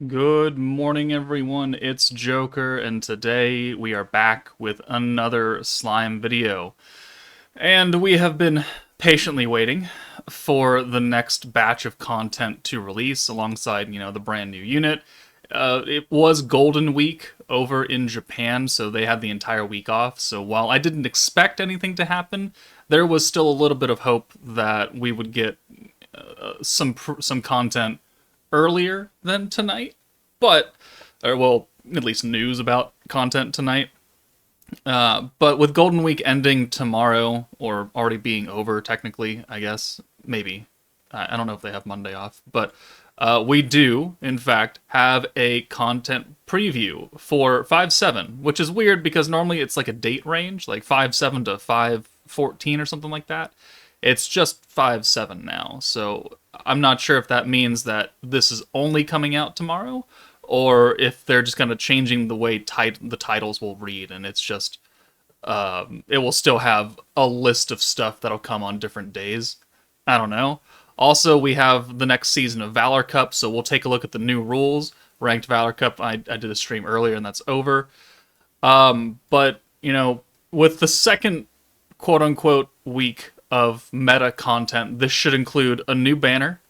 Good morning, everyone. It's Joker, and today we are back with another slime video. And we have been patiently waiting for the next batch of content to release alongside, the brand new unit. It was Golden Week over in Japan, so they had the entire week off. So while I didn't expect anything to happen, there was still a little bit of hope that we would get some content earlier than tonight, but or well, at least news about content tonight. But with Golden Week ending tomorrow, or already being over, technically, I guess maybe I don't know if they have Monday off, but we do, in fact, have a content preview for 5/7, which is weird because normally it's like a date range, like 5/7 to 5/14 or something like that. It's just 5/7 now, so I'm not sure if that means that this is only coming out tomorrow, or if they're just kind of changing the way the titles will read, and it's just it will still have a list of stuff that'll come on different days. I don't know. Also, we have the next season of Valor Cup, so we'll take a look at the new rules. Ranked Valor Cup, I did a stream earlier, and that's over. But, with the second quote unquote week of meta content, this should include a new banner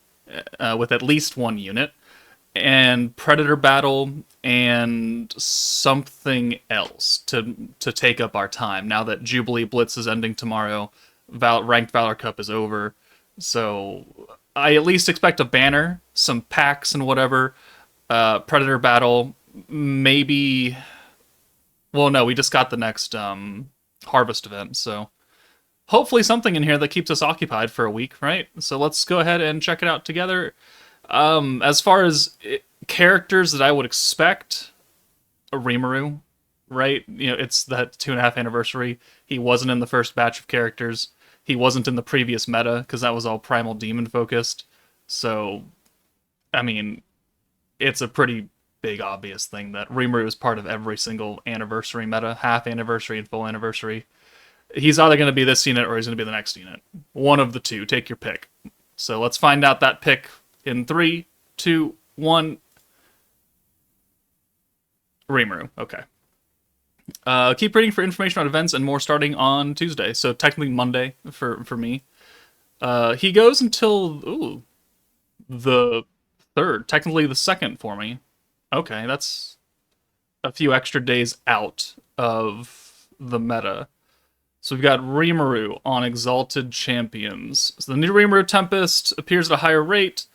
with at least one unit, and Predator Battle, and something else to take up our time. Now that Jubilee Blitz is ending tomorrow, Ranked Valor Cup is over, so I at least expect a banner, some packs, and whatever. Predator Battle, maybe. Well, no, we just got the next Harvest event, so hopefully something in here that keeps us occupied for a week, right? So let's go ahead and check it out together. As far as characters that I would expect, a RIMURU, right? It's that 2.5 anniversary. He wasn't in the first batch of characters. He wasn't in the previous meta because that was all Primal Demon focused. So, I mean, it's a pretty big obvious thing that RIMURU is part of every single anniversary meta, half anniversary and full anniversary. He's either going to be this unit or he's going to be the next unit. One of the two. Take your pick. So let's find out that pick in 3, 2, 1. RIMURU. Okay. Keep reading for information on events and more starting on Tuesday. So technically Monday for me. He goes until the 3rd. Technically the 2nd for me. Okay, that's a few extra days out of the meta. So we've got RIMURU on Exalted Champions. So the new RIMURU Tempest appears at a higher rate.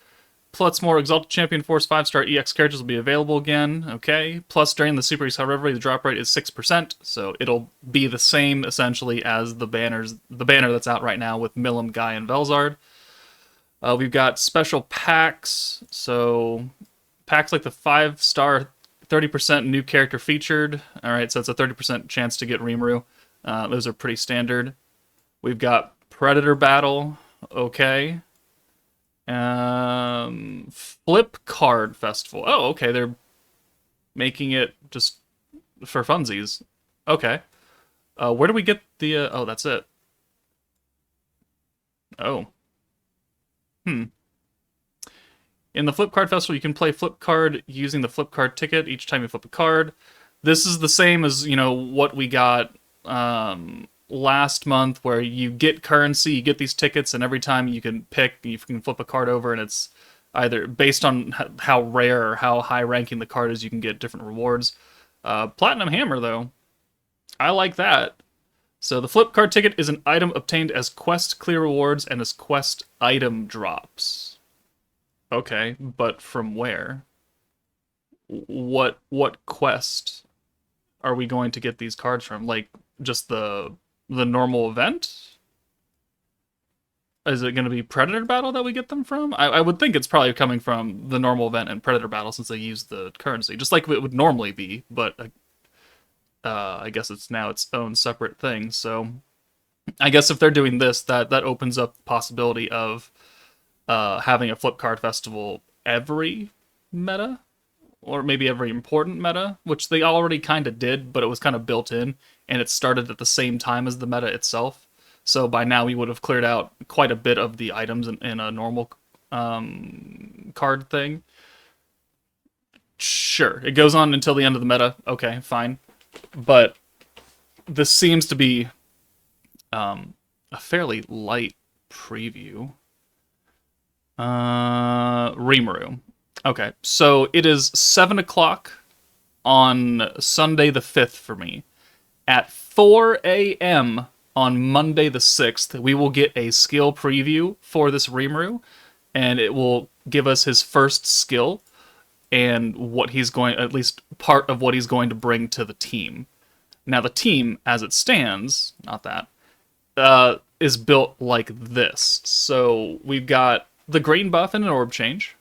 Plus, more Exalted Champion Force 5-star EX characters will be available again. Okay. Plus, during the Super Isekai Reverie, the drop rate is 6%, so it'll be the same essentially as the banner that's out right now with Milim, Guy, and Velzard. We've got special packs. So packs like the 5-star 30% new character featured. All right, so it's a 30% chance to get RIMURU. Those are pretty standard. We've got Predator Battle. Okay. Flip Card Festival. Oh, okay. They're making it just for funsies. Okay. Where do we get the? Oh, that's it. Oh. Hmm. In the Flip Card Festival, you can play Flip Card using the Flip Card ticket each time you flip a card. This is the same as what we got last month, where you get currency, you get these tickets, and every time you can pick, you can flip a card over, and it's either based on how rare or how high ranking the card is, you can get different rewards. Platinum Hammer, though, I like that. So the flip card ticket is an item obtained as quest clear rewards and as quest item drops. Okay, but from where? What quest are we going to get these cards from? Like, just the normal event? Is it going to be Predator Battle that we get them from? I would think it's probably coming from the normal event and Predator Battle, since they use the currency, just like it would normally be, but I guess it's now its own separate thing. So I guess if they're doing this, that opens up the possibility of having a flip card festival every meta, or maybe every important meta, which they already kind of did, but it was kind of built in, and it started at the same time as the meta itself. So by now we would have cleared out quite a bit of the items in a normal card thing. Sure, it goes on until the end of the meta. Okay, fine. But this seems to be a fairly light preview. Rimuru. Okay, so it is 7 o'clock on Sunday the 5th for me. At 4 a.m. on Monday the 6th, we will get a skill preview for this Rimuru, and it will give us his first skill and what he's going, at least part of what he's going to bring to the team. Now, the team, as it stands, not that, is built like this. So we've got the green buff and an orb change.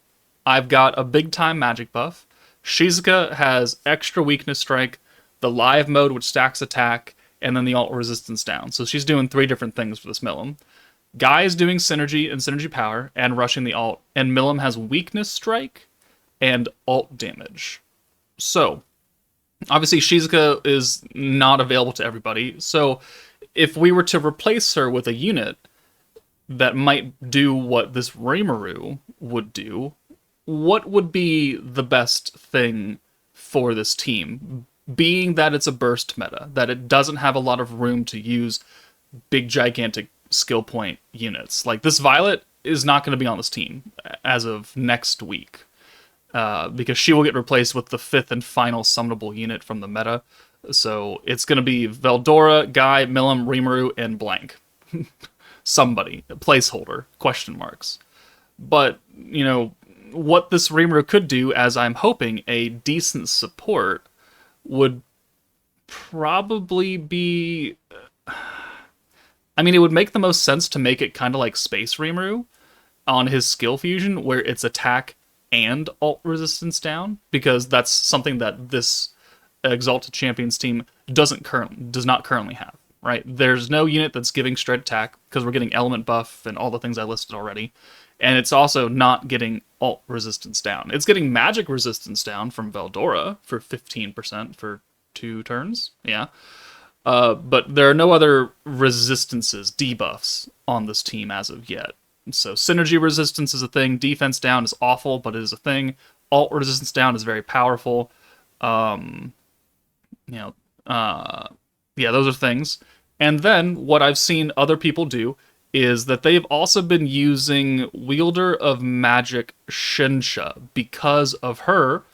I've got a big time magic buff. Shizuka has extra weakness strike, the live mode which stacks attack, and then the alt resistance down. So she's doing 3 different things for this Milim. Guy is doing synergy and synergy power and rushing the alt, and Milim has weakness strike and alt damage. So obviously Shizuka is not available to everybody. So if we were to replace her with a unit that might do what this Rimuru would do, what would be the best thing for this team? Being that it's a burst meta, that it doesn't have a lot of room to use big, gigantic skill point units. Like, this Violet is not going to be on this team as of next week, because she will get replaced with the 5th and final summonable unit from the meta. So it's going to be Veldora, Guy, Milim, Rimuru, and blank. Somebody. Placeholder. Question marks. But, you know, what this Rimuru could do, as I'm hoping, a decent support, would probably be... I mean, it would make the most sense to make it kind of like Space Rimuru on his skill fusion, where it's attack and alt resistance down, because that's something that this Exalted Champions team does not currently have, right? There's no unit that's giving straight attack, because we're getting element buff and all the things I listed already, and it's also not getting alt resistance down. It's getting magic resistance down from Veldora for 15% for 2 turns, yeah. But there are no other resistances, debuffs, on this team as of yet. So synergy resistance is a thing, defense down is awful, but it is a thing. Alt resistance down is very powerful. Yeah, those are things. And then what I've seen other people do is that they've also been using Wielder of Magic Shinsha because of her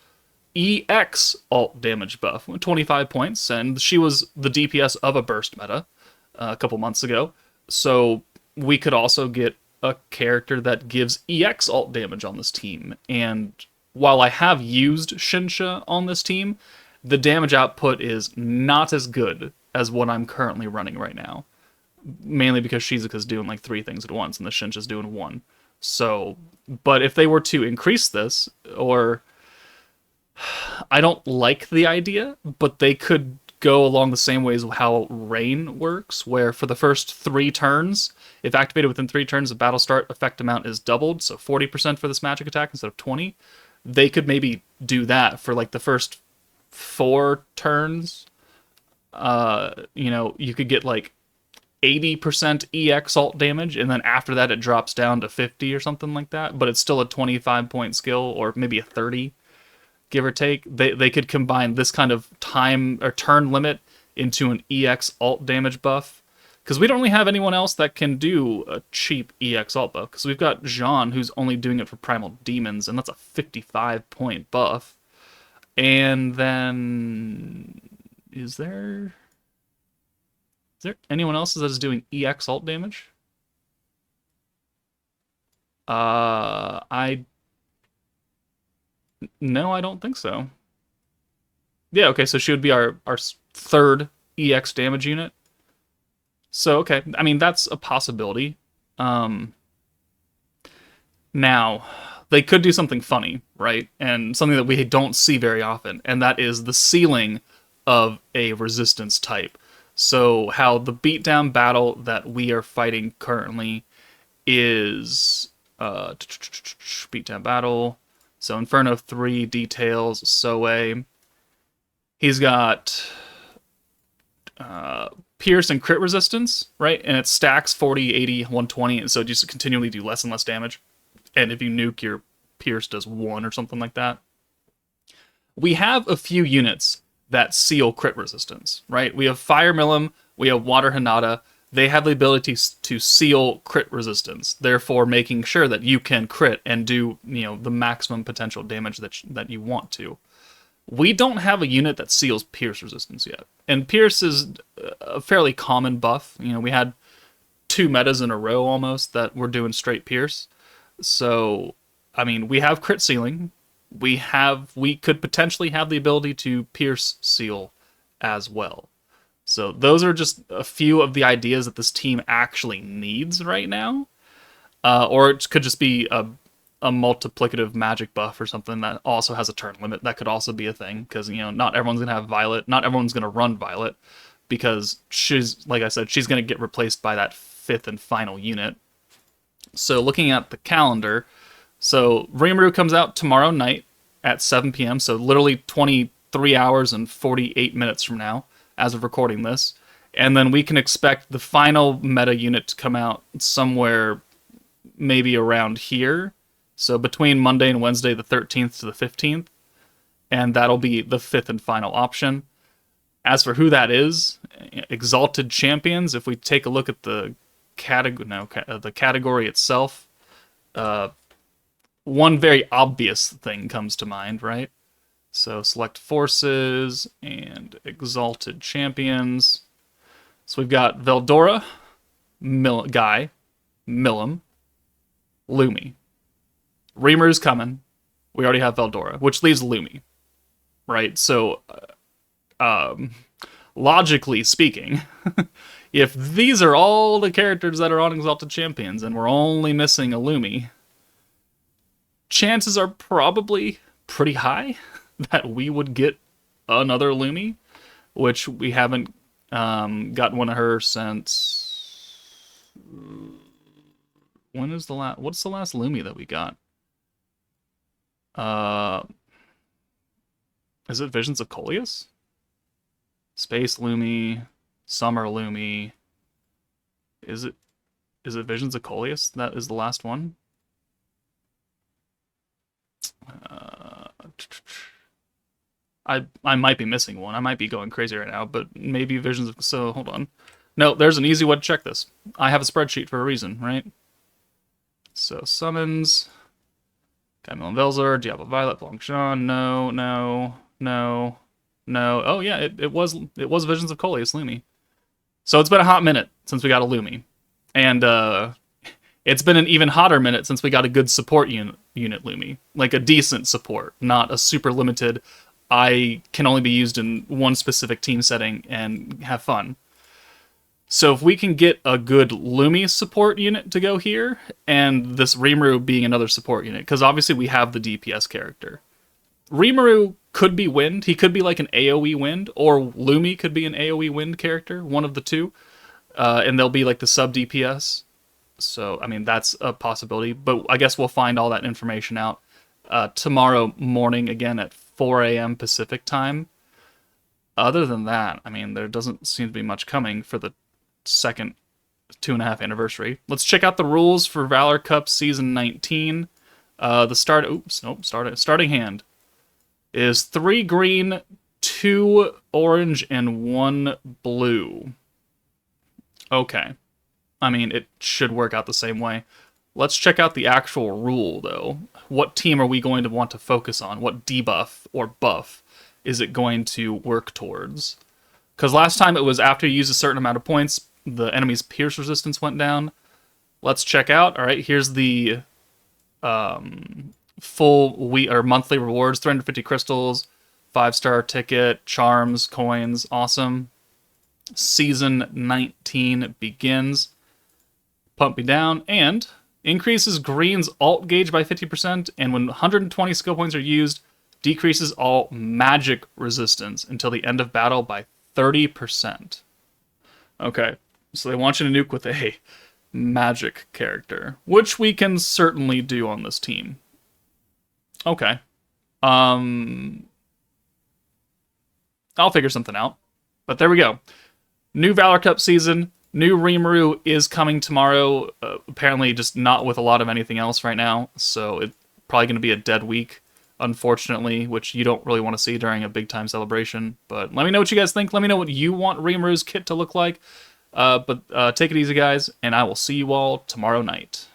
EX alt damage buff, 25 points, and she was the DPS of a burst meta a couple months ago. So we could also get a character that gives EX alt damage on this team. And while I have used Shinsha on this team, the damage output is not as good as what I'm currently running right now. Mainly because Shizuka's doing like 3 things at once, and the Shinsha's doing 1. So, but if they were to increase this, or... I don't like the idea, but they could go along the same ways of how Rain works, where for the first 3 turns, if activated within 3 turns of battle start, effect amount is doubled, so 40% for this magic attack instead of 20. They could maybe do that for like the first 4 turns. You could get like 80% EX alt damage, and then after that it drops down to 50 or something like that, but it's still a 25 point skill, or maybe a 30. Give or take. They could combine this kind of time or turn limit into an EX alt damage buff. Because we don't really have anyone else that can do a cheap EX alt buff. Because we've got Jean, who's only doing it for Primal Demons, and that's a 55 point buff. And then... Is there anyone else that is doing EX alt damage? No, I don't think so. Yeah, okay, so she would be our 3rd EX damage unit. So, okay, I mean, that's a possibility. Now, they could do something funny, right? And something that we don't see very often, and that is the ceiling of a resistance type. So, how the beatdown battle that we are fighting currently is... beatdown battle... So Inferno 3, Details, Soe. He's got Pierce and Crit Resistance, right? And it stacks 40, 80, 120, and so just continually do less and less damage. And if you nuke, your Pierce does 1 or something like that. we have a few units that seal crit resistance, right? We have Fire Milim, we have Water Hinata. They have the ability to seal crit resistance, therefore making sure that you can crit and do, the maximum potential damage that you want to. We don't have a unit that seals Pierce resistance yet. And Pierce is a fairly common buff. We had 2 metas in a row almost that were doing straight Pierce. So, we have crit sealing. We could potentially have the ability to Pierce seal as well. So those are just a few of the ideas that this team actually needs right now. Or it could just be a multiplicative magic buff or something that also has a turn limit. That could also be a thing, because, not everyone's going to have Violet. Not everyone's going to run Violet, because like I said, she's going to get replaced by that 5th and final unit. So looking at the calendar, so RIMURU comes out tomorrow night at 7 p.m., so literally 23 hours and 48 minutes from now, as of recording this. And then we can expect the final meta unit to come out somewhere maybe around here. So between Monday and Wednesday, the 13th to the 15th. And that'll be the 5th and final option. As for who that is, Exalted Champions, if we take a look at the category itself, one very obvious thing comes to mind, right? So select forces and Exalted Champions. So we've got Veldora, Guy, Milim, Lumi. Rimuru's coming. We already have Veldora, which leaves Lumi, right? So, logically speaking, if these are all the characters that are on Exalted Champions and we're only missing a Lumi, chances are probably pretty high that we would get another Lumi, which we haven't gotten one of her since... What's the last Lumi that we got? Is it Visions of Coleus? Space Lumi, Summer Lumi. Is it Visions of Coleus? That is the last one. I might be missing one. I might be going crazy right now, but maybe Visions of... So, hold on. No, there's an easy way to check this. I have a spreadsheet for a reason, right? So, summons... Camille and Velzor, Diablo Violet, Blanchan, no. Oh yeah, it was Visions of Coleus Lumi. So it's been a hot minute since we got a Lumi. And it's been an even hotter minute since we got a good support unit Lumi. Like a decent support, not a super limited, I can only be used in one specific team setting and have fun. So if we can get a good Lumi support unit to go here, and this Rimuru being another support unit, because obviously we have the DPS character. Rimuru could be Wind, he could be like an AoE Wind, or Lumi could be an AoE Wind character, one of the two, and they'll be like the sub DPS. So, that's a possibility, but I guess we'll find all that information out tomorrow morning, again at 4 a.m. Pacific time. Other than that, there doesn't seem to be much coming for the second 2.5 anniversary. Let's check out the rules for Valor Cup Season 19. Starting hand is 3 green, 2 orange, and 1 blue. Okay. It should work out the same way. Let's check out the actual rule, though. What team are we going to want to focus on? What debuff or buff is it going to work towards? Because last time it was after you use a certain amount of points, the enemy's pierce resistance went down. Let's check out. All right, here's the full monthly rewards: 350 crystals, 5-star ticket, charms, coins. Awesome. Season 19 begins. Pump me down, and increases green's alt gauge by 50%, and when 120 skill points are used, decreases all magic resistance until the end of battle by 30%. Okay, so they want you to nuke with a magic character, which we can certainly do on this team. Okay. I'll figure something out. But there we go. New Valor Cup season. New Rimuru is coming tomorrow. Apparently just not with a lot of anything else right now, so it's probably going to be a dead week unfortunately, which you don't really want to see during a big time celebration. But let me know what you guys think. Let me know what you want Rimuru's kit to look like. But take it easy, guys, and I will see you all tomorrow night.